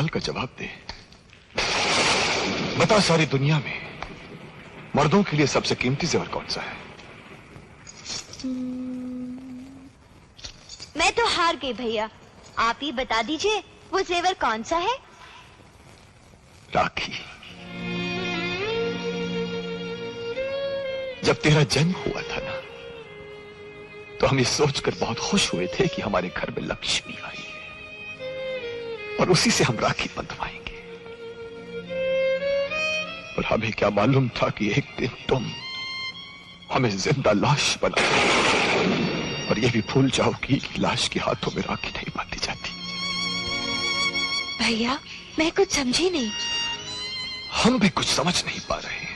सवाल का जवाब दे। बता, सारी दुनिया में मर्दों के लिए सबसे कीमती जेवर कौन सा है? मैं तो हार गई भैया, आप ही बता दीजिए वो जेवर कौन सा है? राखी। जब तेरा जन्म हुआ था ना, तो हम ये सोचकर बहुत खुश हुए थे कि हमारे घर में लक्ष्मी आई है और उसी से हम राखी बंधवाएंगे। और हमें क्या मालूम था कि एक दिन तुम हमें जिंदा लाश बना दोगे और यह भी भूल जाओगी कि लाश के हाथों में राखी नहीं बांधी जाती। भैया, मैं कुछ समझी नहीं। हम भी कुछ समझ नहीं पा रहे हैं।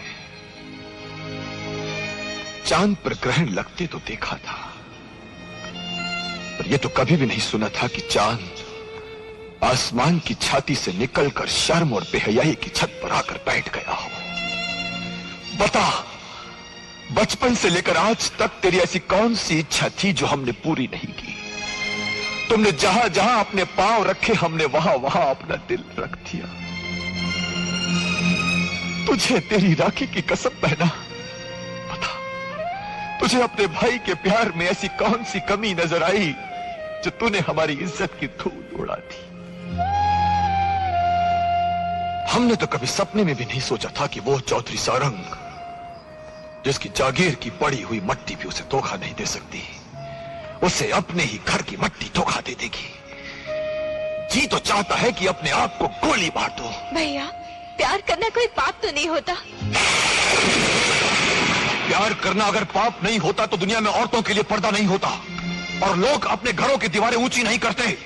चांद पर ग्रहण लगते तो देखा था, पर यह तो कभी भी नहीं सुना था कि चांद आसमान की छाती से निकलकर शर्म और बेहयाई की छत पर आकर बैठ गया हो। बता, बचपन से लेकर आज तक तेरी ऐसी कौन सी इच्छा थी जो हमने पूरी नहीं की? तुमने जहां जहां अपने पांव रखे, हमने वहां वहां अपना दिल रख दिया। तुझे तेरी राखी की कसम पहना, बता, तुझे अपने भाई के प्यार में ऐसी कौन सी कमी नजर आई जो तूने हमारी इज्जत की धूल उड़ा दी? हमने तो कभी सपने में भी नहीं सोचा था कि वो चौधरी सारंग, जिसकी जागीर की पड़ी हुई मट्टी भी उसे धोखा नहीं दे सकती, उसे अपने ही घर की मट्टी धोखा दे देगी। जी तो चाहता है कि अपने आप को गोली मार दो। भैया, प्यार करना कोई पाप तो नहीं होता। प्यार करना अगर पाप नहीं होता तो दुनिया में औरतों के लिए पर्दा नहीं होता और लोग अपने घरों की दीवारें ऊंची नहीं करते।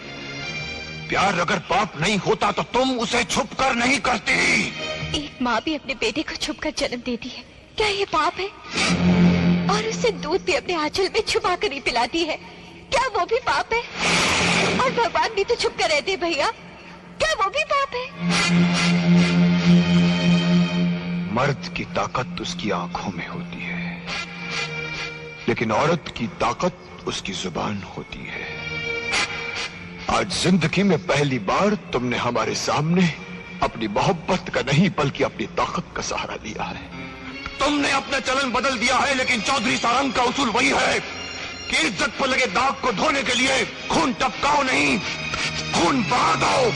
प्यार अगर पाप नहीं होता तो तुम उसे छुपकर नहीं करती। एक माँ भी अपने बेटे को छुपकर जन्म देती है, क्या ये पाप है? और उसे दूध भी अपने आंचल में छुपा कर ही पिलाती है, क्या वो भी पाप है? और भगवान भी तो छुप कर रहते हैं भैया, क्या वो भी पाप है? मर्द की ताकत उसकी आंखों में होती है, लेकिन औरत की ताकत उसकी जुबान होती है। आज जिंदगी में पहली बार तुमने हमारे सामने अपनी मोहब्बत का नहीं बल्कि अपनी ताकत का सहारा लिया है। तुमने अपना चलन बदल दिया है, लेकिन चौधरी सारंग का उसूल वही है कि इज्जत पर लगे दाग को धोने के लिए खून टपकाओ नहीं, खून बहा दो।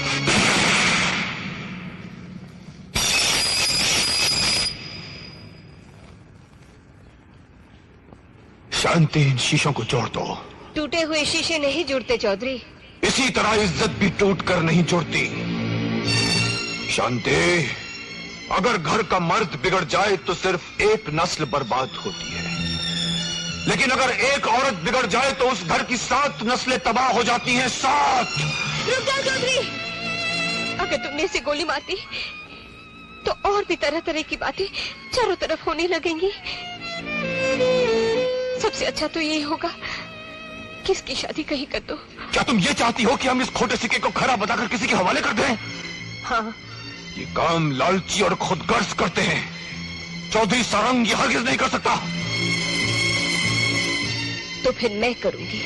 शांति, इन शीशों को जोड़ दो। टूटे हुए शीशे नहीं जुड़ते चौधरी। इसी तरह इज्जत भी टूट कर नहीं जुड़ती। शांति, अगर घर का मर्द बिगड़ जाए तो सिर्फ एक नस्ल बर्बाद होती है, लेकिन अगर एक औरत बिगड़ जाए तो उस घर की 7 नस्लें तबाह हो जाती हैं। 7। रुक जाओ चौधरी, अगर तुमने इसे गोली मार दी तो और भी तरह तरह की बातें चारों तरफ होने लगेंगी। सबसे अच्छा तो यही होगा कि इसकी शादी कहीं कर दो। क्या तुम ये चाहती हो कि हम इस खोटे सिक्के को खरा बताकर किसी के हवाले कर दें? हाँ। ये काम लालची और खुदगर्ज करते हैं। चौधरी सारंग ये हरगिज नहीं कर सकता। तो फिर मैं करूंगी।